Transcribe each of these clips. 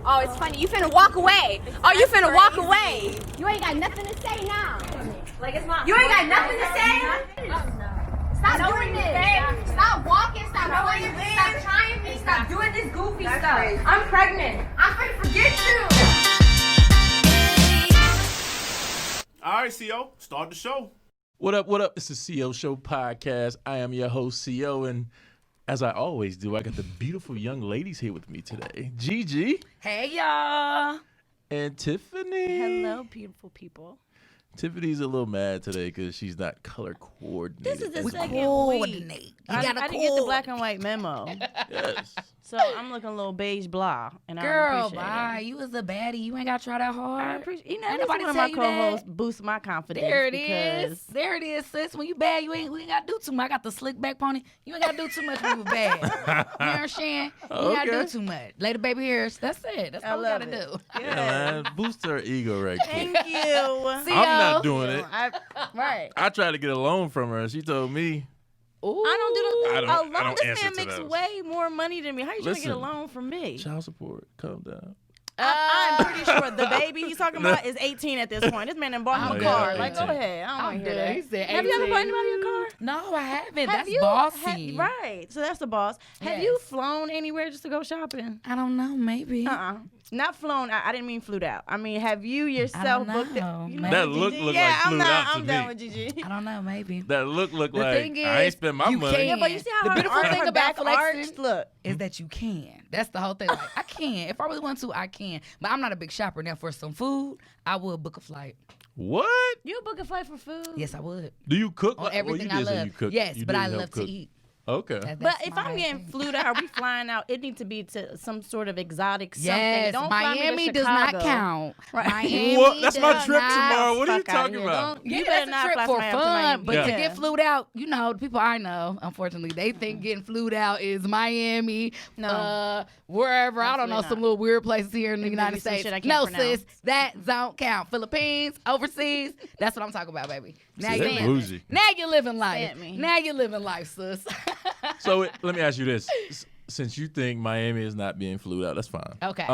Oh, it's funny. You finna walk away. Oh, you finna walk away. You ain't got nothing to say now. Like it's not. You ain't got nothing to say. Stop doing this. Stop walking. Stop going. Stop trying me. Stop doing this goofy stuff. Crazy. I'm pregnant. I'm finna forget you. All right, CO, start the show. What up, what up? It's the CO Show Podcast. I am your host, CO, and as I always do, I got the beautiful young ladies here with me today. Jigi. Hey, y'all. And Tiffany. Hello, beautiful people. Tiffany's a little mad today because she's not color coordinated. This is the second coordinate. week. I I didn't get the black and white memo. Yes. So I'm looking a little beige blah. And I Girl, appreciate bye. it. You was a baddie. You ain't got to try that I hard. appreciate You know, Ain't at least nobody one of my tell you that. co-hosts boost my confidence. There it because is. There it is, sis. When you bad, we ain't got to do too much. I got the slick back pony. You ain't got to do too much when you bad. You understand? You ain't got to do too much. Lay the baby hairs. That's it. That's all we got to do. Yeah, man. Boost her ego right quick. Thank you. See, I'm not doing it. Right. I tried to get a loan from her, and she told me, Ooh. I don't do the I loan. don't This answer man to makes those. way more money than me. How you trying to get a Listen. loan from me? child support, calm down. I'm pretty sure the baby he's talking about is 18 at this point. This man done bought him I'm a car. good. Like, go 18. ahead. I don't I'm want to hear good. that. He said Have you ever 18. bought anybody a car? No, I haven't. Have That's you, bossy. right. So that's the boss. Have Yes. you flown anywhere just to go shopping? I don't know. Maybe. Not flown. I didn't mean flew out. I mean, have you yourself know. booked it? You know, That Gigi? look like yeah, flew out to I'm done me. with Gigi. I don't know. Maybe. That look The like thing I ain't is, spent my you money. can't. Yeah, but you see how The her, beautiful thing her about back flexing arched? Look. is that you can. That's the whole thing. Like, I can. If I really want to, I can. But I'm not a big shopper. Now, for some food, I would book a flight. What? You book a flight for food? Yes, I would. Do you cook? On everything well, you I did say love. you cook. Yes, You but did I help love cook. to eat. Okay. That's But if my I'm getting thing. flew out, are we flying out? It needs to be to some sort of exotic something. Yes, Don't fly me to Miami does not Chicago. count. Right. Miami What? That's my does trip not. tomorrow. What are you Fuck outta talking here. about? Don't- Yeah, you that's better a not trip fly for Miami to fun, Miami. but Yeah. to get flued out, you know, the people I know, unfortunately, they think getting flued out is Miami, No. wherever, I don't know, Absolutely some not. little weird places here in the Maybe United some States. shit I can't No, pronounce. sis, that don't count. Philippines, overseas, that's what I'm talking about, baby. Now See, you're they living. bougie. Now you're living life. Sent me. Now you're living life, sis. So let me ask you this: since you think Miami is not being flew out, that's fine. Okay.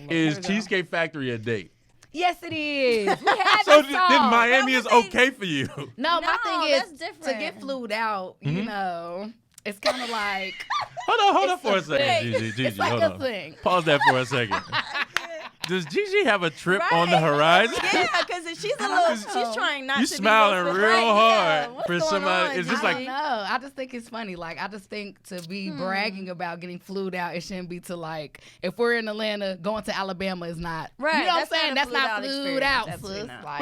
Is Cheesecake Factory a date? Yes, it is. We had So this then song. Miami is okay for you. No, my No, thing is that's different. to get flued out, you know, it's kind of like Hold on for a It's second, a Gigi. thing. It's like Hold a on. thing. Pause that for a second. Does Gigi have a trip on the horizon? Yeah, because she's a little. She's trying not You to smiling be real hard What's for going somebody. on, It's just I like don't know. I just think it's funny. Like, I just think to be bragging about getting flued out, it shouldn't be to, like, if we're in Atlanta, going to Alabama is not. Right, You know what I'm that's not saying? a That's flued not out flued experience. out, Absolutely sis. not. Like,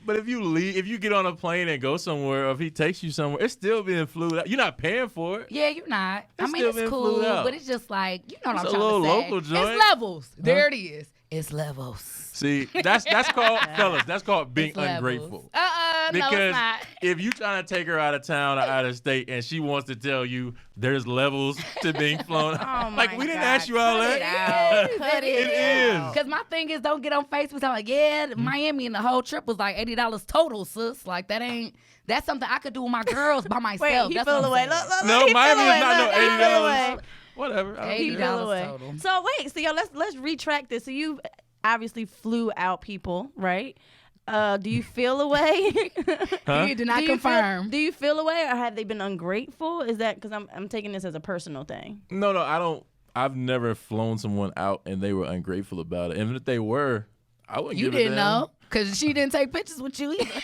But if you leave, if you get on a plane and go somewhere, or if he takes you somewhere, it's still being flued out. You're not paying for it. yeah, you're not. I It's mean, still it's being cool, flued out. but it's just like, you know what It's I'm a trying to little say. local joint. It's levels. There it is. It's levels. See, that's called fellas. That's called being It's levels. ungrateful. No, it's Because not. if you trying to take her out of town or out of state and she wants to tell you there's levels to being flown, Oh like my we didn't God. ask you all Cut that. it out. Cut It it is. out. Because my thing is, don't get on Facebook. I'm like, yeah, Miami and the whole trip was like $80 total, sis. Like, that's something I could do with my girls by myself. Wait, he That's fell what I'm away. saying. Look, No, he Miami fell is away. not no Look, he fell away. $80. Whatever. I don't He He care. fell fell away. total. So wait, so y'all, let's retract this. So you obviously flew out people, right? Do you feel away? Huh? He did not Do you confirm. do you feel away, or have they been ungrateful? Is that because I'm taking this as a personal thing? No, I don't. I've never flown someone out and they were ungrateful about it. And if they were, I wouldn't You give a didn't damn. know because she didn't take pictures with you either.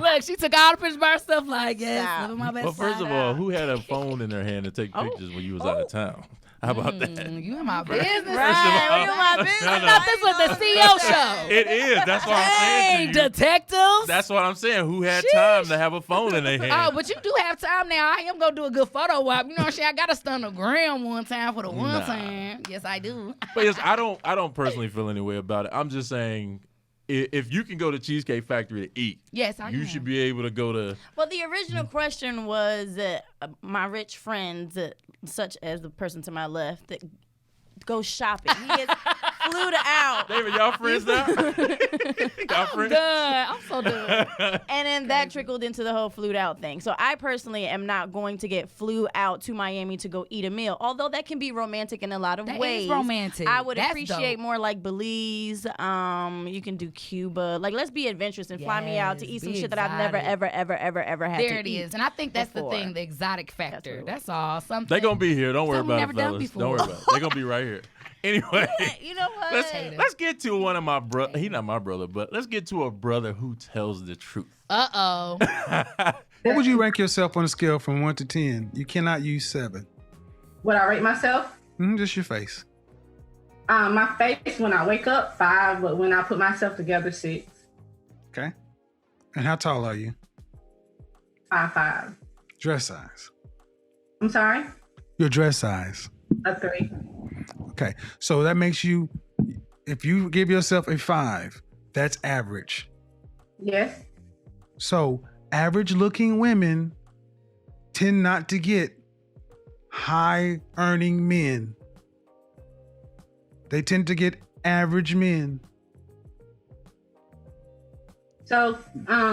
Look, she took all the pictures by herself. Like, yes, Stop. living my best Well, first life. of all, who had a phone in their hand to take pictures when you was out of town? How about that? You in my business. Right, you my business. No, I no. thought this was the CEO show. It is. That's what I'm Hey, saying to you. detectives. That's what I'm saying. Who had time to have a phone in their hand? Oh, but you do have time now. I am gonna do a good photo op. You know what I'm saying? I got to stun the gram one time for the one Nah. time. Yes, I do. But yes, I don't personally feel any way about it. I'm just saying, if you can go to Cheesecake Factory to eat, Yes, I you can. should be able to go to. Well, the original question was my rich friends, such as the person to my left, that go shopping. He is flued out. David, y'all friends now? Y'all friends? Done. I'm so done. And then that trickled into the whole flued out thing. So I personally am not going to get flew out to Miami to go eat a meal, although that can be romantic in a lot of That ways. is romantic. I would That's appreciate dope. more like Belize. You can do Cuba. Like, let's be adventurous and fly me out to Yes, eat some be shit that I've never, exotic. ever had There to it eat. is. And I think that's before. the thing, the exotic what factor. it That's all. Something. They gonna be here. Don't worry Something about we it, never done fellas. Don't worry before. about it. They gonna be right here. Anyway, You know what? let's get to one of my brother. He not my brother, but let's get to a brother who tells the truth. Uh-oh. What would you rank yourself on a scale from 1 to 10? You cannot use 7. Would I rate myself? Just your face. My face when I wake up, 5, but when I put myself together, 6. Okay. And how tall are you? 5'5". Dress size. I'm sorry? Your dress size. A 3. Okay. So that makes you, if you give yourself a 5, that's average. Yes. So average looking women tend not to get high earning men. They tend to get average men. So,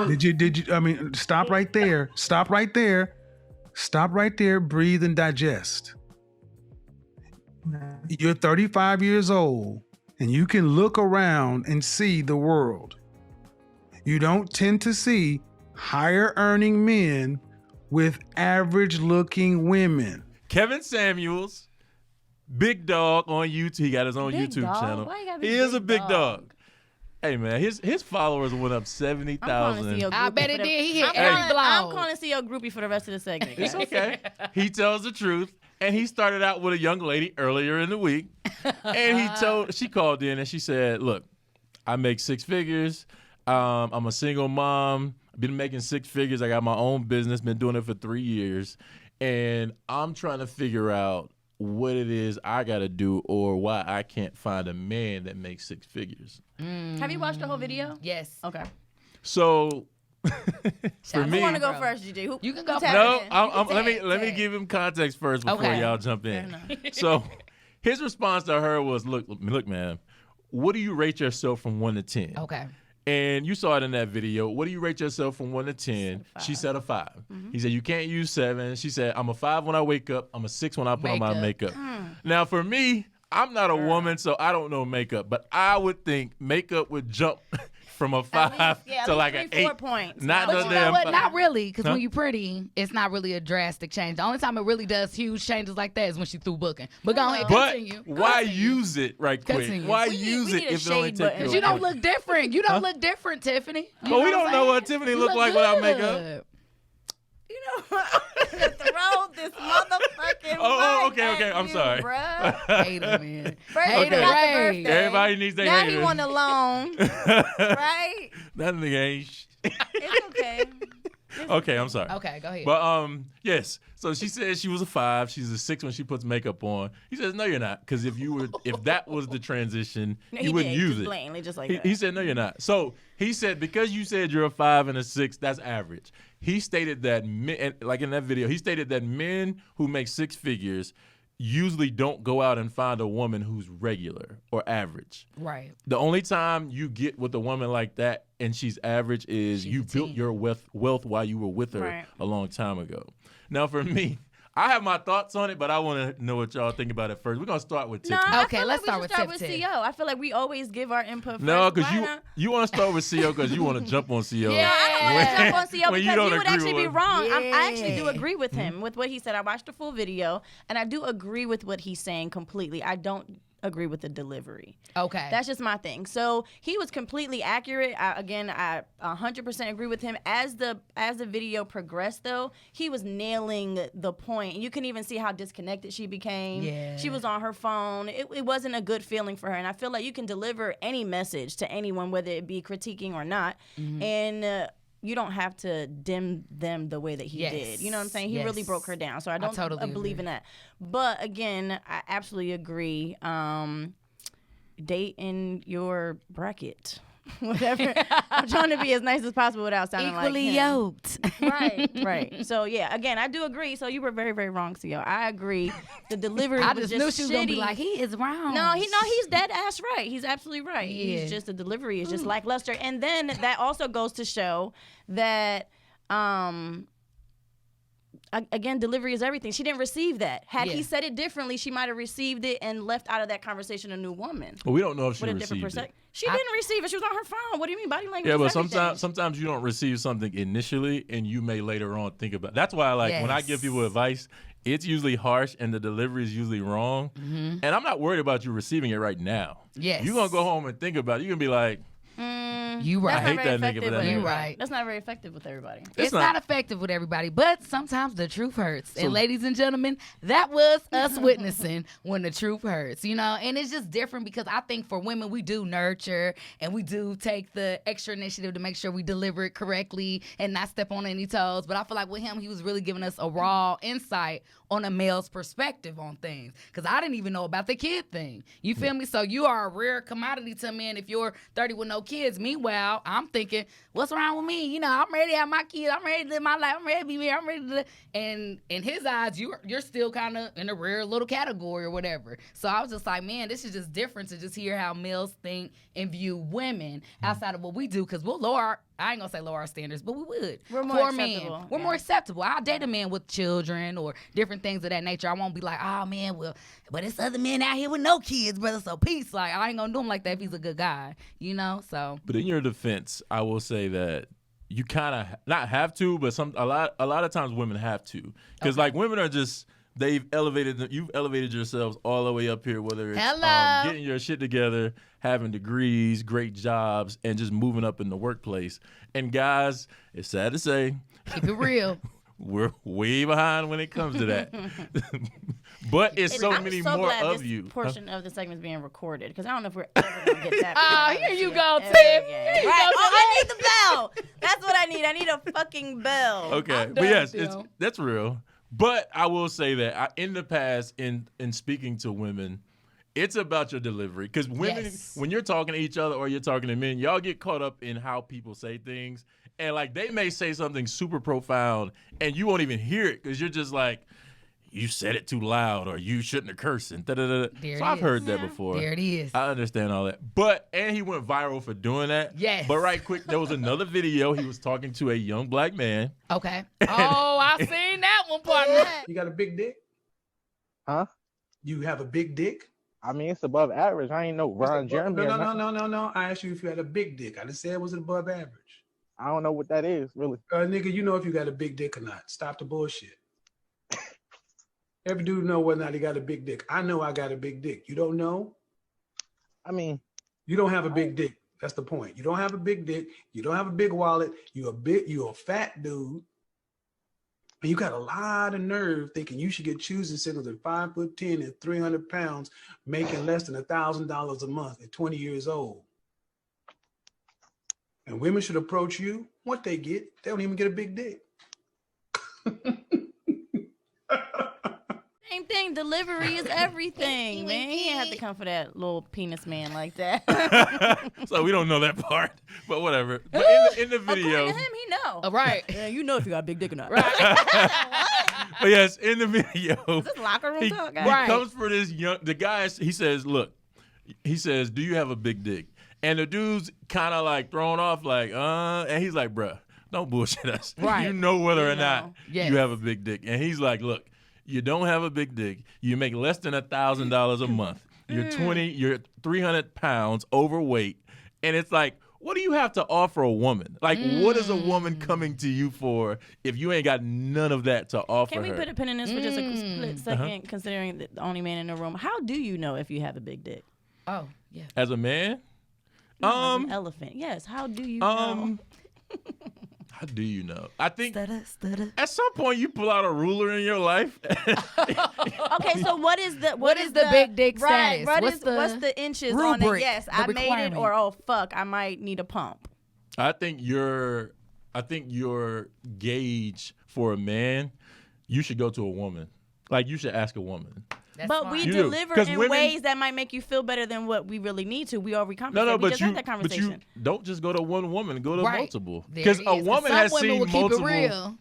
Did you, I mean, stop right there. Stop right there. Stop right there. Breathe and digest. You're 35 years old and you can look around and see the world. You don't tend to see higher earning men with average looking women. Kevin Samuels, big dog on YouTube. He got his own Big YouTube dog? channel. Why you gotta be He is big a big dog? dog. Hey man, his followers went up I'm calling 70,000. CEO I groupie bet for it the- did. He hit I'm every calling- I'm blog. calling CEO groupie for the rest of the segment. It's guys. okay. He tells the truth. And he started out with a young lady earlier in the week. And she called in and she said, look, I make 6 figures. I'm a single mom. Been making 6 figures. I got my own business. Been doing it for 3 years. And I'm trying to figure out what it is I got to do or why I can't find a man that makes 6 figures. Have you watched the whole video? Yes. Okay. So for Who me, Who want to go Bro. first, Gigi? Who, You can go who first. tapping no, in? let me give him context first before Okay. y'all jump in. So his response to her was, look, man, what do you rate yourself from 1 to 10? Okay. And you saw it in that video. What do you rate yourself from 1 to 10? She said a 5. He said, you can't use 7. She said, I'm a 5 when I wake up. I'm a 6 when I put on my makeup. Now, for me, I'm not a woman, so I don't know makeup. But I would think makeup would jump from a 5 to like an 8. 4 points. Not But no you know damn what? five. Not really, because Huh? when you're pretty, it's not really a drastic change. The only time it really does huge changes like that is when she through booking. But go ahead, But continue. why Continue. use it right quick? Continue. Why We need- use we it need a if it only shade take button. you? But you don't a- look different. You don't look different, Tiffany. You Oh, we know don't what know I'm what saying? Tiffany You look like without makeup. good. You know, I'm gonna throw this motherfucking Oh, mic okay, at I'm you, sorry. Hater, bruh. man. First Hater he got the Ray. birthday. Everybody needs their Now hater. he want a loan, right? That nigga ain't. It's okay. Okay, I'm sorry. Okay, go ahead. But yes. So she said she was a 5. She's a 6 when she puts makeup on. He says, no, you're not, because if that was the transition, No, you wouldn't did, use just it. blatantly, just like He, that. he said, no, you're not. So he said, because you said you're a 5 and a 6, that's average. He stated that men, like in that video, he stated that men who make 6 figures usually don't go out and find a woman who's regular or average. right. The only time you get with a woman like that and she's average is She's you a built 10. your wealth while you were with her Right. a long time ago. Now, for me, I have my thoughts on it, but I want to know what y'all think about it first. We're going to start with No, Tiffany. I Okay, feel let's like start we with should start with Tiff. CO. I feel like we always give our input No, first. because Why not? you want to start with CO because you want to jump on CO. Yeah. I don't want to jump on CO when you because don't he would agree actually be with- wrong. I actually do Yeah. agree with him with what he said. I watched the full video and I do agree with what he's saying completely. I don't agree with the delivery. Okay. That's just my thing. So he was completely accurate. I 100% agree with him. As the video progressed, though, he was nailing the point. You can even see how disconnected she became. Yeah. She was on her phone. It wasn't a good feeling for her. And I feel like you can deliver any message to anyone, whether it be critiquing or not. And you don't have to dim them the way that he Yes. did. You know what I'm saying? He really Yes. broke her down. So I don't totally believe agree. in that. But again, I absolutely agree. Date in your bracket. whatever. I'm trying to be as nice as possible without sounding Equally like him. yoked. Right. So yeah, again, I do agree. So you were very, very wrong, CEO. I agree. The delivery I was just knew just she was gonna be shitty. like, he is wrong. No, he's dead ass right. He's absolutely right. Yeah. He's just the delivery is just lackluster. And then that also goes to show that again, delivery is everything. She didn't receive that. Had he said it differently, she might have received it and left out of that conversation a new woman. Well, we don't know if she With a different received it. perspective. She didn't receive it. She was on her phone. What do you mean body language? Yeah, is but everything. sometimes you don't receive something initially, and you may later on think about. That's why, when I give people advice, it's usually harsh, and the delivery is usually wrong. And I'm not worried about you receiving it right now. Yes. You're gonna go home and think about it. You're gonna be like, You right. I hate that nigga, but that You nigga. right. That's not very effective with everybody. It's not effective with everybody, but sometimes the truth hurts. And ladies and gentlemen, that was us witnessing when the truth hurts, you know? And it's just different because I think for women, we do nurture and we do take the extra initiative to make sure we deliver it correctly and not step on any toes. But I feel like with him, he was really giving us a raw insight on a male's perspective on things. Because I didn't even know about the kid thing. You feel me? So you are a rare commodity to men if you're 30 with no kids. Meanwhile, I'm thinking, what's wrong with me? You know, I'm ready to have my kids. I'm ready to live my life. I'm ready to be married. I'm ready to. And in his eyes, you're still kind of in a rare little category or whatever. So I was just like, man, this is just different to just hear how males think and view women outside of what we do. Because we'll I ain't gonna say lower our standards, but we would. We're more For acceptable. men. We're more acceptable. I'll date a man with children or different things of that nature. I won't be like, oh man, well, but it's other men out here with no kids, brother. So peace. Like I ain't gonna do him like that if he's a good guy, you know. So. But in your defense, I will say that you kind of not have to, but a lot of times women have to, because like women are just. You've elevated yourselves all the way up here, whether it's getting your shit together, having degrees, great jobs, and just moving up in the workplace. And guys, it's sad to say, Keep it real. we're way behind when it comes to that. But it's so I'm many so more glad of this you. portion of the segment is being recorded because I don't know if we're ever gonna get that. Oh, here you go, ever Tiff. again. Here you Right. go, Oh, I need the bell. That's what I need. I need a fucking bell. Okay, I'm but done, yes, Theo. that's real. But I will say that in the past, in speaking to women, it's about your delivery. Because women, when you're talking to each other or you're talking to men, y'all get caught up in how people say things. And like they may say something super profound and you won't even hear it because you're just like, you said it too loud or you shouldn't have cursed. And There so it I've is. heard that before. There it is. I understand all that. And he went viral for doing that. Yes. But right quick, there was another video. He was talking to a young black man. Okay. Oh, I seen that one, partner. You got a big dick? Huh? You have a big dick? I mean, it's above average. I ain't no Ron Jeremy. or nothing. No. I asked you if you had a big dick. I didn't say it was above average. I don't know what that is, really. Nigga, you know if you got a big dick or not. Stop the bullshit. Every dude know whether or not he got a big dick. I know I got a big dick. You don't know? I mean, You don't have a big dick. That's the point. You don't have a big dick. You don't have a big wallet. You a fat dude. And you got a lot of nerve thinking you should get choosing signals at 5'10" and 300 pounds, making less than $1,000 a month at 20 years old. And women should approach you. What they get, they don't even get a big dick. Same thing. Delivery is everything, man. He ain't have to come for that little penis man like that. So we don't know that part, but whatever. But in the video, According to him, he know. All right. Yeah, you know if you got a big dick or not. Right. but yes, in the video, This locker room he, talk, he guys. Right. comes for this the guy. He says, "Look," he says, "Do you have a big dick?" And the dude's kind of like thrown off, like, and he's like, "Bruh, don't bullshit us. Right. You know whether You or not know. Yes. you have a big dick." And he's like, "Look, you don't have a big dick. You make less than $1,000 a month. You're 300 pounds overweight, and it's like." What do you have to offer a woman? Like, what is a woman coming to you for if you ain't got none of that to offer Can we her? put a pin in this for just a split second, considering the only man in the room? How do you know if you have a big dick? Oh, yeah. As a man? No, as an elephant. Yes. How do you know? How do you know? I think Stutter. at some point you pull out a ruler in your life. Okay, so what is the big dick right, status? What's the inches on it? rubric, Yes, the I made it, requirement? or oh fuck, I might need a pump. I think your gauge for a man, you should go to a woman. Like you should ask a woman. That's But smart. we You do. deliver 'Cause in women- ways that might make you feel better than what we really need to. We already No, conversated. but we just you, had that but conversation. you don't just go to one woman. Go to Right. multiple. There Because it a is. woman Some has women seen will multiple. keep it real.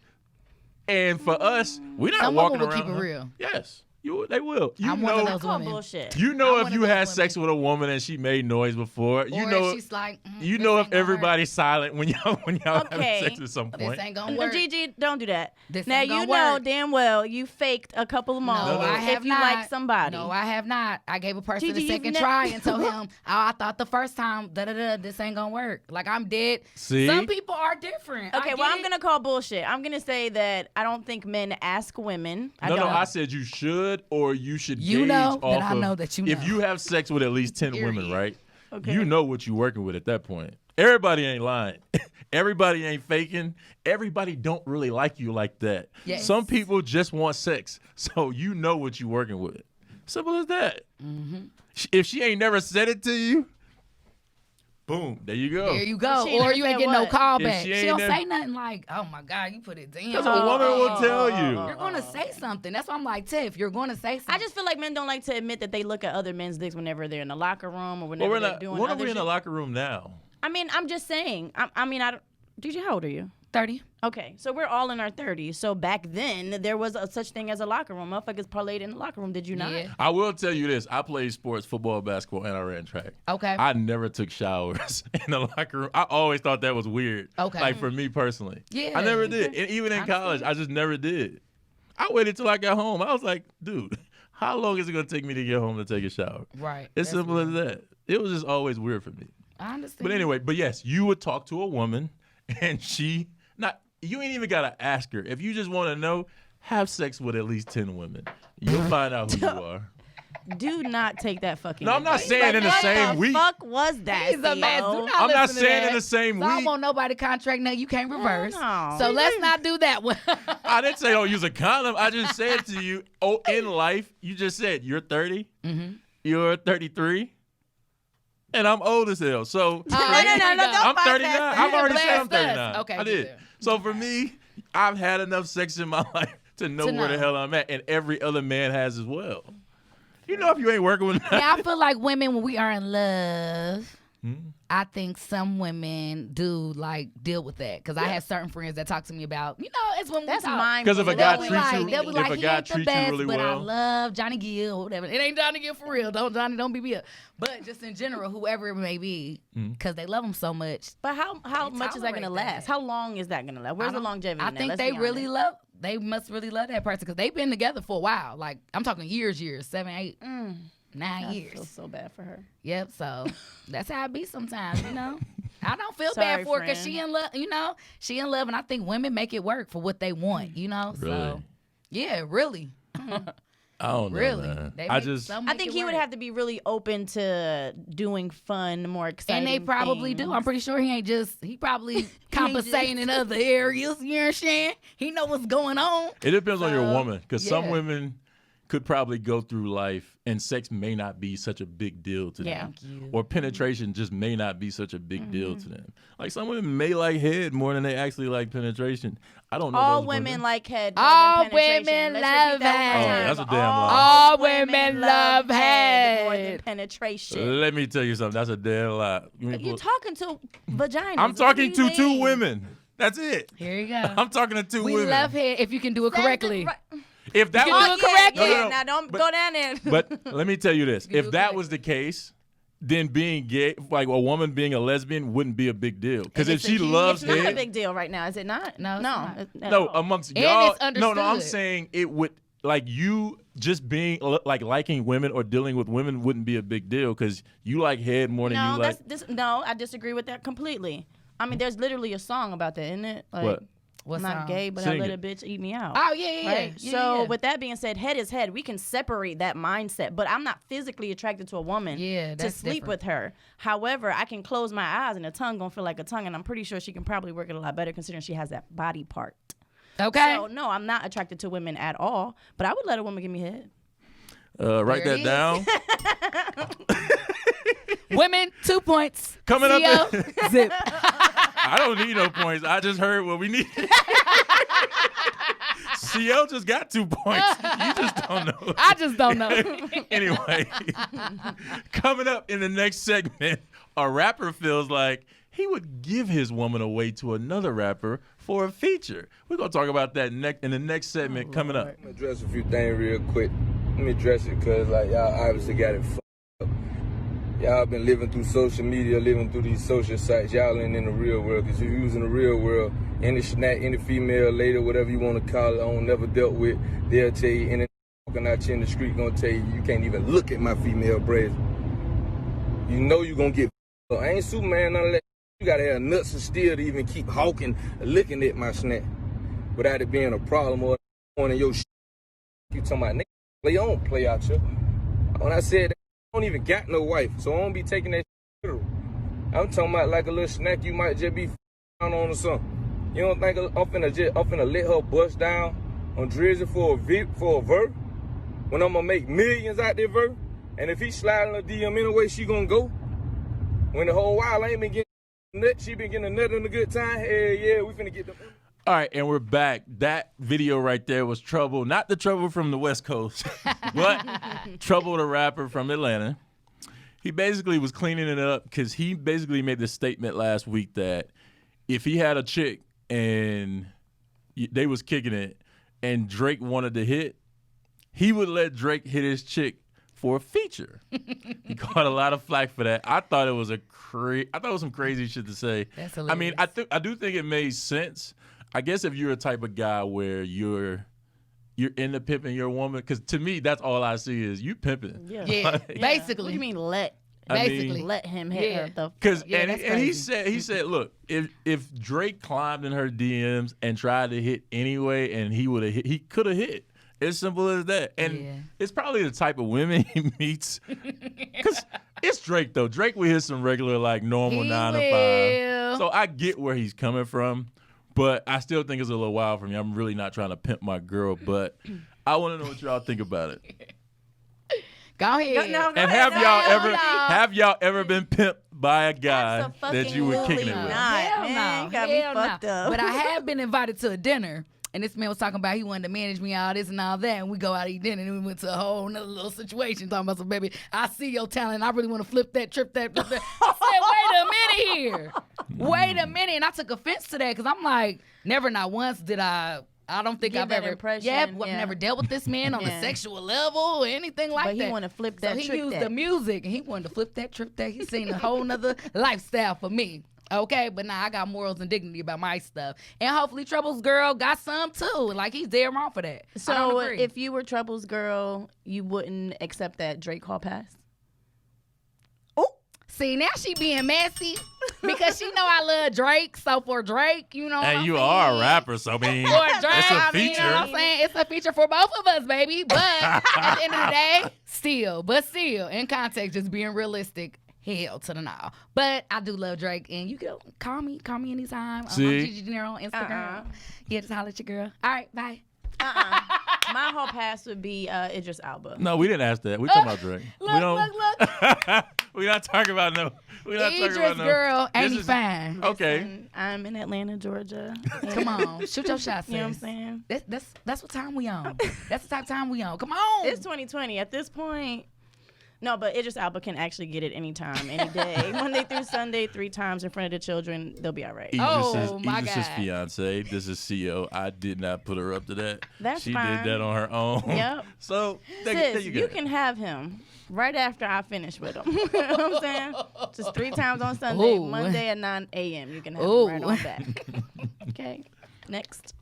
And for us, we're not Some walking women will around. keep it huh? real. Yes, they will. You I'm know, one of those Call women. bullshit. You know I'm if one you of those had women. sex with a woman and she made noise before. You Or know, if she's like, you this know ain't if gonna everybody's silent when y'all Okay. having sex at some work. point. This ain't gonna No, work. Gigi, don't do that. This Now ain't you gonna know work. damn well you faked a couple of moments No, I have if you not. like somebody. No, I have not. I gave a person Gigi, a you've second ne- try and told him, oh, I thought the first time, this ain't gonna work. Like, I'm dead. See? Some people are different. Okay, well, I'm gonna call bullshit. I'm gonna say that I don't think men ask women. I No, don't. I said you should or you should You gauge know off that I of- know that you If know. you have sex with at least 10 women, Period. right? Okay. You know what you're working with at that point. Everybody ain't lying. Everybody ain't faking. Everybody don't really like you like that. Yes. Some people just want sex. So you know what you're working with. Simple as that. Mm-hmm. If she ain't never said it to you, boom, there you go. There you go. She Or never you ain't said getting no what? call If back. she She ain't don't never- say nothing like, oh my God, you put it down. Because a woman will tell you. You're going to say something. That's why I'm like, Tiff, you're going to say something. I just feel like men don't like to admit that they look at other men's dicks whenever they're in the locker room or whenever Well, they're doing when are other we in shit. the locker room now? I mean, I'm just saying. I don't. DJ, how old are you? 30. Okay, so we're all in our 30s. So back then, there was a such thing as a locker room. Motherfuckers parlayed in the locker room. Did you not? Yeah. I will tell you this. I played sports, football, basketball, and I ran track. Okay. I never took showers in the locker room. I always thought that was weird. Okay. Like for me personally. Yeah. I never did. And even in college, I just never did. I waited till I got home. I was like, dude, how long is it going to take me to get home to take a shower? Right. It's That's simple as weird. that. It was just always weird for me. I understand. But anyway, yes, you would talk to a woman and you ain't even got to ask her. If you just want to know, have sex with at least 10 women. You'll find out who you are. Do not take that fucking. No, I'm not advice. saying in the What same the week. fuck was that? He's a man. Do Theo? not I'm not listen to saying that. in the same So I week. don't want nobody contract now. You can't reverse. no. So let's not do that one. I didn't say don't use a condom. I just said to you, in life, you just said you're 30, you're 33, and I'm old as hell. So No, don't I'm bypass 39. that. I've already said I'm Blast us. 39. Okay, I did. good. So for me, I've had enough sex in my life to know where the know. hell I'm at, and every other man has as well. You know if you ain't working with Yeah, I feel like women, when we are in love, Hmm? I think some women do like deal with that. Because I have certain friends that talk to me about, it's when That's we talk. mine. 'Cause if a They'll guy be treats you- like, they'll be if like, a he guy ain't the treats you best, really but I well. love Johnny Gill or whatever. It ain't Johnny Gill for real. Don't beat me up. But just in general, whoever it may be, because they love him so much. But how They much is that gonna tolerate last? that. How long is that gonna last? Where's the longevity? I now? think Let's they be really honest. they must really love that person because they've been together for a while. Like, I'm talking years, 7, 8, 9 I years. feel so bad for her. Yep. So that's how it be sometimes, I don't feel Sorry, bad for her because friend. she in love, she in love, and I think women make it work for what they want, So Really? yeah, really, I don't know, really. man. They I make just some I make think it he would work. have to be really open to doing fun, more exciting. And they probably do. I'm pretty sure he probably compensating in other areas. You understand? He know what's going on. It depends on your So, woman, because some yeah. women could probably go through life and sex may not be such a big deal to Yeah. them. Or penetration just may not be such a big deal Mm-hmm. to them. Like some women may like head more than they actually like penetration. I don't know. All those women like head. more All than penetration. women Let's love repeat that one more head. time. Oh, that's a damn lie. All women love head more than head. penetration. Let me tell you something. That's a damn lie. You're talking to vaginas. I'm What talking do you to two mean? women. That's it. Here you go. I'm talking to two We women. love head if you can do it correctly. If that You was can do it correctly. Yeah, now don't go down there. But let me tell you this: You if do that correct. was the case, then being gay, like a woman being a lesbian, wouldn't be a big deal. Because if she loves It's not a head, big deal right now, is it not? No, it's not. no, amongst And y'all, it's no, I'm understood. saying it would. Like you just being like liking women or dealing with women wouldn't be a big deal because you like head more than No, you like. no, I disagree with that completely. I mean, there's literally a song about that, isn't it? Like, What? What I'm not song? gay, but Sing I let it. a bitch eat me out. Oh yeah. Right? Yeah, So yeah. with that being said, head is head. We can separate that mindset, but I'm not physically attracted to a woman Yeah, to that's sleep different. with her. However, I can close my eyes and a tongue gonna feel like a tongue, and I'm pretty sure she can probably work it a lot better considering she has that body part. Okay. So no, I'm not attracted to women at all, but I would let a woman give me head. Write There that it down. Women, 2 points. Coming up CO, zip. I don't need no points. I just heard what we need. CL just got 2 points. You just don't know. I just don't know. Anyway, coming up in the next segment, a rapper feels like he would give his woman away to another rapper for a feature. We're going to talk about that in the next segment coming up. I'm going to address a few things real quick. Let me address it because, like, y'all obviously got it fucked up. Y'all been living through social media, living through these social sites. Y'all ain't in the real world, because if you was in the real world, any snack, any female lady, whatever you want to call it, on never dealt with, they'll tell you, any walking out here in the street gonna tell you, you can't even look at my female braids. You know you gonna get f***ed up. I ain't Superman, none of that. You gotta have nuts and steel to even keep hawking, looking at my snack without it being a problem or on in your shit. You talking about, nigga, play on, play out here. When I said that, I don't even got no wife, so I don't be taking that shit literal. I'm talking about like a little snack you might just be down on or something. You don't think I'm finna let her bust down on Drizzy for a verse? When I'm gonna make millions out there verse? And if he sliding a DM anyway, she gonna go? When the whole while I ain't been getting nut, she been getting a nut in a good time, hell yeah, we finna get them. All right, and we're back. That video right there was Trouble, not the Trouble from the West Coast, but Trouble, the rapper from Atlanta. He basically was cleaning it up because he basically made this statement last week that if he had a chick and they was kicking it and Drake wanted to hit, he would let Drake hit his chick for a feature. He caught a lot of flack for that. I thought it was some crazy shit to say. That's hilarious. I mean, I do think it made sense. I guess if you're a type of guy where you're into pimping your woman, because to me that's all I see is you pimping. Yeah, Basically. basically. What do you mean let? Basically. Let him hit her. The Because Yeah, that's and he crazy. said, look, if Drake climbed in her DMs and tried to hit anyway, and he could have hit. As simple as that. And it's probably the type of women he meets. Because it's Drake, though. Drake will hit some regular, like, normal He 9 to 5. So I get where he's coming from. But I still think it's a little wild for me. I'm really not trying to pimp my girl. But I want to know what y'all think about it. Go ahead. And have y'all ever been pimped by a guy that you were kicking it with? Hell man, no. you got me Hell fucked no. up. But I have been invited to a dinner, and this man was talking about he wanted to manage me, all this and all that, and we go out to eat dinner, and we went to a whole nother little situation talking about some, baby, I see your talent. I really want to flip that, trip that, flip that. I said, wait a minute here. Wait a minute. And I took offense to that because I'm like, never not once did I don't think Give I've that ever impression, I've yeah. never dealt with this man on a sexual level or anything like But that. he want to flip So that, he trick used that. the music and he wanted to flip that, trip that. He's seen a whole nother lifestyle for me. Okay, but now I got morals and dignity about my stuff. And hopefully Trouble's girl got some too. Like he's dead wrong for that. I So don't agree. if you were Trouble's girl, you wouldn't accept that Drake hall pass? See, now she being messy because she know I love Drake. So for Drake, you know what And I'm you saying? are a rapper, so I mean, For Drake, it's a I mean, you know what I'm feature. saying? It's a feature for both of us, baby. But at the end of the day, still, in context, just being realistic, hell to the no. But I do love Drake, and you can call me anytime. I'm See? Gigi Dinero on Instagram. Yeah, just holler at your girl. All right, bye. My whole pass would be Idris Elba. No, we didn't ask that. We talking about Drake. Look, we don't. look. We're not talking about no. We're not talking Idris, about no. girl, ain't This he is- fine? Okay. And I'm in Atlanta, Georgia. Come on, shoot your shot, sis. You know what I'm saying? That's what time we on. That's the type of time we on. Come on. It's 2020. At this point, no, but Idris Elba can actually get it anytime, any day. Monday through Sunday, 3 times in front of the children. They'll be all right. my Idris's God. fiance. This is CO. I did not put her up to that. That's she fine. did that on her own. Yep. So there Sis, you you go. can have him right after I finish with him. You know what I'm saying? Just 3 times on Sunday, Ooh. Monday at 9 a.m. You can have Ooh. him right on back. Okay. Next.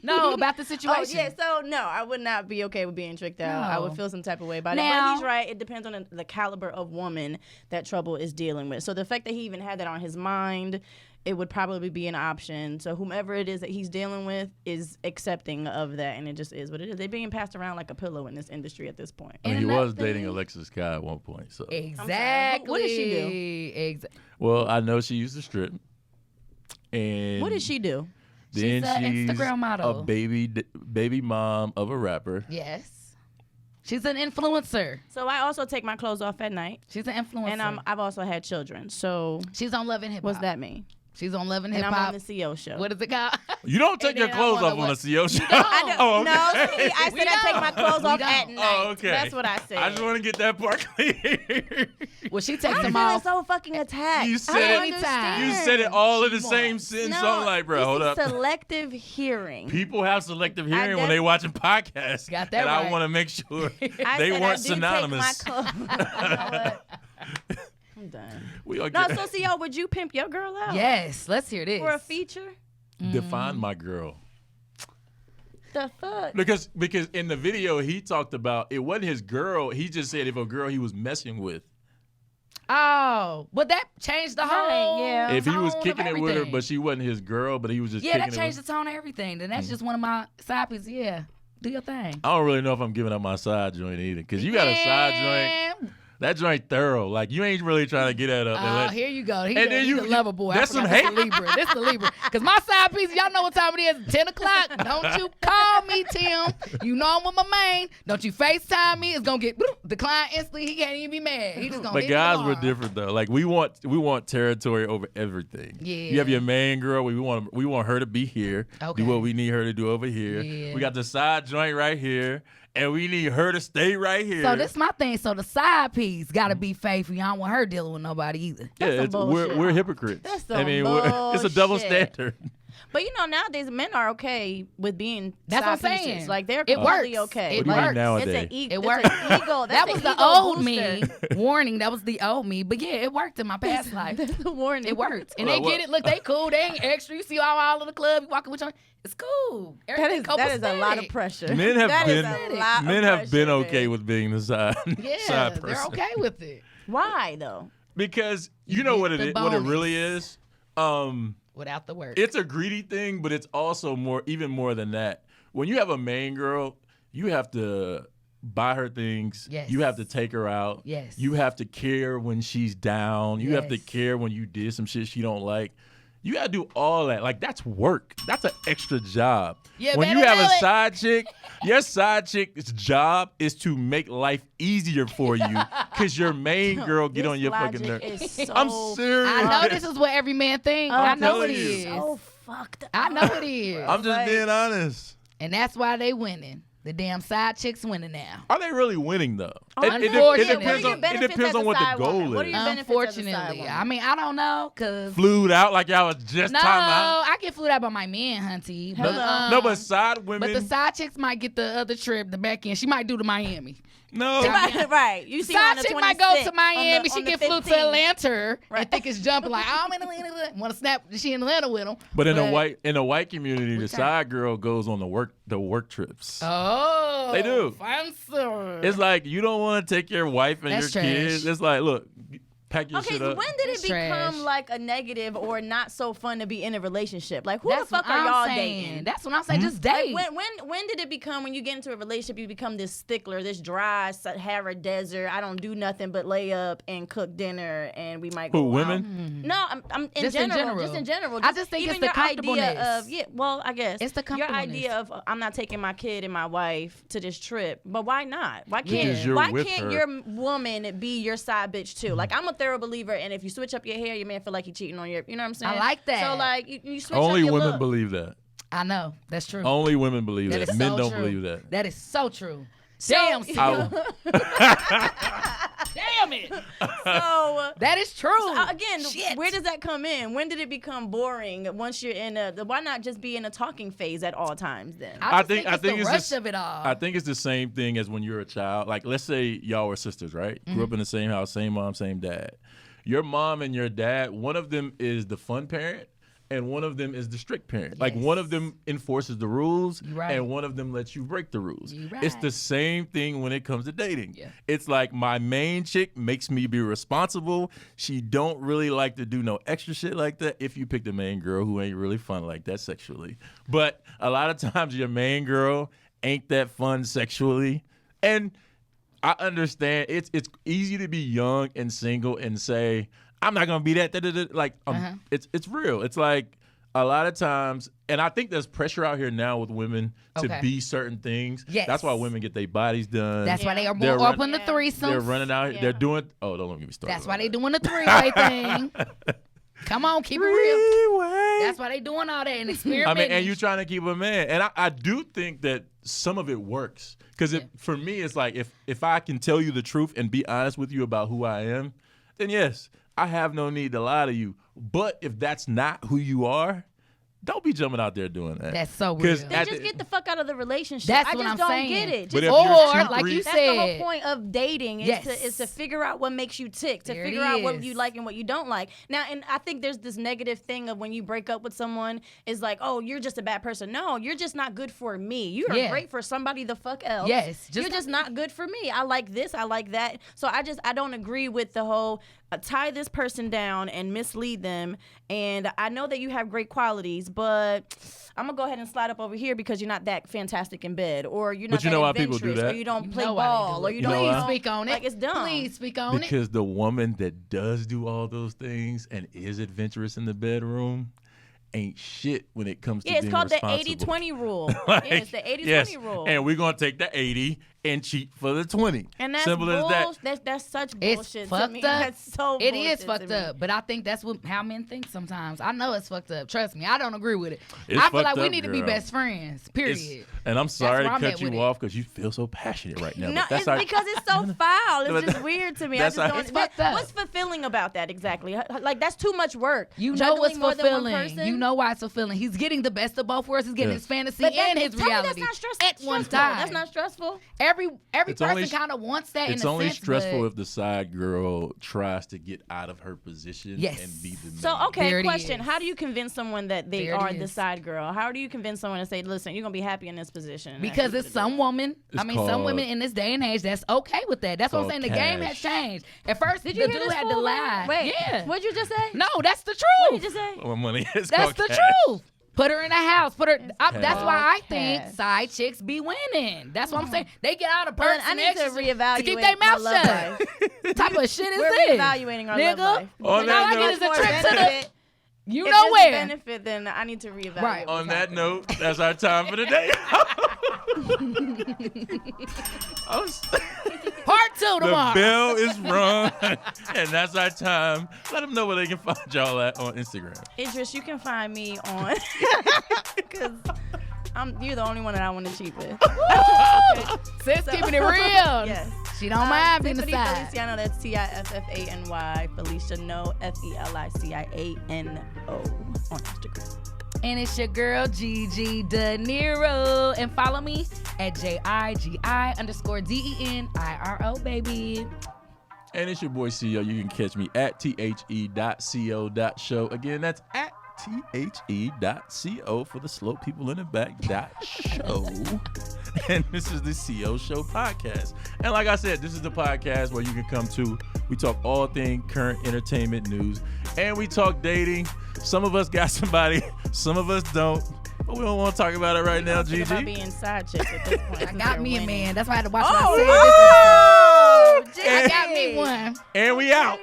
No, about the Oh, situation. yeah, so no, I would not be okay with being tricked out. I No. would feel some type of way about it. Now- But he's right. It depends on the caliber of woman that Trouble is dealing with. So the fact that he even had that on his mind, it would probably be an option. So whomever it is that he's dealing with is accepting of that, and it just is what it is. They're being passed around like a pillow in this industry at this point. I mean, And he was another dating thing- Alexis Sky at one point. So Exactly. What did she do? well, I know she used to strip. And What did she do? then She's a Instagram model. a baby mom of a rapper. Yes. She's an influencer. So I also take my clothes off at night, She's an influencer. and I've also had children. So She's on Love and Hip Hop. what's that mean? She's on Love and And Hip I'm on Hop. the CO show. What is it called? You don't take your then I clothes wanna off on a what- CO show. I don't, Oh, okay. no, see, I We said I take my don't. clothes We off don't. at night. Oh, okay. That's what I said. I just want to get that part clear. Well, she takes I'm them feeling off. so fucking attacked. You I said don't it. understand. You said it all in the She same wants- sentence. No, So I'm like, bro, this hold is up. selective hearing. People have selective hearing when def- they watching podcasts. Got that and I right. want to make sure I they said weren't I do synonymous. Take my clothes. You know what? I'm done. We all No, get- so CO, would you pimp your girl out? Yes, let's hear this. For a feature? Define my girl. The fuck? Because in the video he talked about it wasn't his girl. He just said if a girl he was messing with. Oh, but that changed the whole. yeah. If he was tone of kicking it with her, everything. but she wasn't his girl, but he was just Yeah, kicking that it changed with the tone of everything. Then that's just one of my side pieces. Yeah, do your thing. I don't really know if I'm giving up my side joint either. Because you got a side joint. That joint thorough. Like, you ain't really trying to get that up. and Oh, let- here you go. And then He's a lover boy. that's some hate. This the Libra. Because my side piece, y'all know what time it is. 10 o'clock. Don't you call me, Tim. You know I'm with my main. Don't you FaceTime me. It's going to get declined instantly. He can't even be mad. He just going to But guys were different though. Like we want territory over everything. Yeah. You have your main girl. We want her to be here. Okay. Do what we need her to do over here. Yeah. We got the side joint right here, and we need her to stay right here. So this my thing. So the side piece got to be faithful. Y'all don't want her dealing with nobody either. yeah, some we're bullshit. hypocrites. That's I some mean, it's a double bullshit. standard. But nowadays men are okay with being That's what side I'm pieces. saying. Like they're It completely works. okay. It What do you mean works. nowadays? It's an It it's works. an ego. That That's was the the old booster. me. Warning. That was the old me. But yeah, it worked in my past life. That's the warning. It worked. And Well, they get it. Look, they cool. They ain't extra. You see all in the club. You walking with your. It's cool. That Everything is a lot of copacetic. pressure. Men have That is been a lot men of have been pressure, okay man. with being the side Yeah, side person. they're okay with it. Why though? Because you know get what the what it bonus. really is. Without the work. It's a greedy thing, but it's also even more than that. When you have a main girl, you have to buy her things. Yes. You have to take her out. Yes. You have to care when she's down. You have to Yes. care when you did some shit she don't like. You gotta do all that. Like, that's work. That's an extra job. You When you better have do a it. side chick, your side chick's job is to make life easier for you because your main girl get This on your logic fucking nerves. is so I'm serious. I know this is what every man thinks. I know it telling you. is. so fucked up. I know it is. I'm just Like- being honest. And that's why they winning. The damn side chicks winning now. Are they really winning though? Unfortunately. Depends on, it depends on what the goal What are is. your benefits as a side Unfortunately. woman? I mean, I don't know, cause Flued out like y'all was just no, talking about. I get flued out by my man, hunty. But, Hello. No, but side women. but the side chicks might get the other trip, the back end. She might do to Miami. no. Right. You see Side on the chick might go 26th, to Miami. on the- She on the get flew to 15th. Atlanta Right. and think it's jumping like, oh, I'm in Atlanta. Want to snap? She in Atlanta with him. But in the white community, the Okay. side girl goes on the work trips. Oh, They do. Fancy. It's like you don't want to take your wife and That's your kids. trash. It's like, look, pack your Okay, shit so up. when did it It's become trash. like a negative or not so fun to be in a relationship? Like, who That's the fuck what are I'm y'all saying. dating? That's what I'm saying. Hmm? Just date. Like, when did it become, when you get into a relationship, you become this stickler, this dry Sahara desert? I don't do nothing but lay up and cook dinner, and we might go Who, out. women? No, I'm in Just in general. general. Just in general. I just think even it's the your idea comfortableness. of I guess It's the your comfortableness. idea of I'm not taking my kid and my wife to this trip, but why not? Why Because can't you're why with can't her. your woman be your side bitch too? Like, I'm a thorough believer, and if you switch up your hair, your man feel like he cheating on you. You know what I'm saying? I like that. So like you switch Only up your women look. believe that. I know. That's true. Only women believe that. That is Men so don't true. believe that. That is so true. So- Damn, damn it. So That is true. again, Shit. where does that come in? When did it become boring? Once you're in why not just be in a talking phase at all times then? I just think- think it's the it's rush just- of it all. I think it's the same thing as when you're a child. Like, let's say y'all were sisters, right? Grew up in the same house, same mom, same dad. Your mom and your dad, one of them is the fun parent, and one of them is the strict parent. Like, one of them enforces the rules, You right. and one of them lets you break the rules. You It's right. the same thing when it comes to dating. Yeah. It's like my main chick makes me be responsible. She don't really like to do no extra shit like that if you pick the main girl who ain't really fun like that sexually. But a lot of times your main girl ain't that fun sexually. And I understand it's easy to be young and single and say, I'm not gonna be that. Like, it's real. It's like a lot of times, and I think there's pressure out here now with women to Okay. be certain things. Yes. That's why women get their bodies done. That's why they are They're more run- open to threesomes. They're running out. Yeah. They're doing. Oh, don't get me started. That's why on they that. doing the three-way thing. Come on, keep it real. That's why they doing all that and experimenting. and you trying to keep a man. And I do think that some of it works. Because for me, it's like if I can tell you the truth and be honest with you about who I am, then yes, I have no need to lie to you. But if that's not who you are, don't be jumping out there doing that. That's so real. Then just get the fuck out of the relationship. That's I what just I'm don't saying. get it. But Just, if or, you're like you that's the whole said, point of dating is to figure out what makes you tick, to There it figure out what is. you like and what you don't like. Now, and I think there's this negative thing of when you break up with someone is like, oh, you're just a bad person. No, you're just not good for me. You are great for somebody the fuck else. Yes, you're just not good for me. I like this, I like that. So I don't agree with the whole tie this person down and mislead them. And I know that you have great qualities, but I'm gonna go ahead and slide up over here because you're not that fantastic in bed, or you're not But you that know why people do adventurous, that? or you don't You play know why they ball, do or it. you know don't why? Speak on it. Like, it's dumb. Please speak on it. Because the woman that does do all those things and is adventurous in the bedroom ain't shit when it comes to Yeah, it's being called the responsible. 80-20 rule. Like, Yeah, it's the 80-20 yes, rule. and we're going to take the 80 and cheat for the 20. And that's Simple as that. That's such It's bullshit to fucked me. up. That's so It bullshit is to fucked me. up, but I think that's how men think sometimes. I know it's fucked up. Trust me, I don't agree with it. It's I feel fucked like we up, need to be girl. best friends. Period. And I'm sorry where to I'm cut at you with it. off because you feel so passionate right now. No, but that's it's our- because it's so foul. But It's just weird to me. I that's just our- don't. It's fucked up. What's fulfilling about that exactly? Like, that's too much work. You know Juggling what's more than one fulfilling. person? You know why it's fulfilling. He's getting the best of both worlds. He's getting Yeah. his fantasy But and his tell me reality that's not stressful. at one stressful. time. That's not stressful. Every It's person only- kind of wants that. It's in a only sense, stressful but if the side girl tries to get out of her position Yes. and be the man. So, okay, There it question. is. How do you convince someone that they There it are the is. side girl? How do you convince someone to say, listen, you're going to be happy in this position? because it's some woman. It's some called- women in this day and age that's okay with that. That's what I'm called saying. The game has cash. changed. At first, Did you the hear dude this had to fool? lie. Wait, Yeah. what'd you just say? No, that's the What'd truth. you just say? What money is That's called the cash. truth. Put her in a house. Put her. That's why I think Cash. side chicks be winning. That's what I'm saying. They get out of Well, perks I and need to extras reevaluate to keep their my mouth love shut. life. Type of shit is We're this? reevaluating our Nigga, love life. On Because that all I if get it's is a more trip to the- benefit- You if know it's a where. benefit, then I need to reevaluate. Right. On that note, that's our time for the day. Part 2 The tomorrow. bell is rung, and that's our time. Let them know where they can find y'all at on Instagram. Idris, you can find me on because you're the only one that I want to cheat with. Sis keeping it real. Yes. She don't mind being the Tiffany side. Feliciano, that's Tiffany, Felicia No, Feliciano on Instagram. And it's your girl, Gigi De Niro. And follow me at JIGI_DENIRO, baby. And it's your boy CEO. You can catch me at the.co.show. Again, that's at the.co for the slow people in the back .show. And this is the CO Show podcast. And like I said, this is the podcast where you can come to. We talk all things current entertainment news. And we talk dating. Some of us got somebody, some of us don't. But we don't want to talk about it right now, Gigi. About being side chicks at this point. I got me a man. That's why I had to watch Oh, my oh, I got me one. And we out.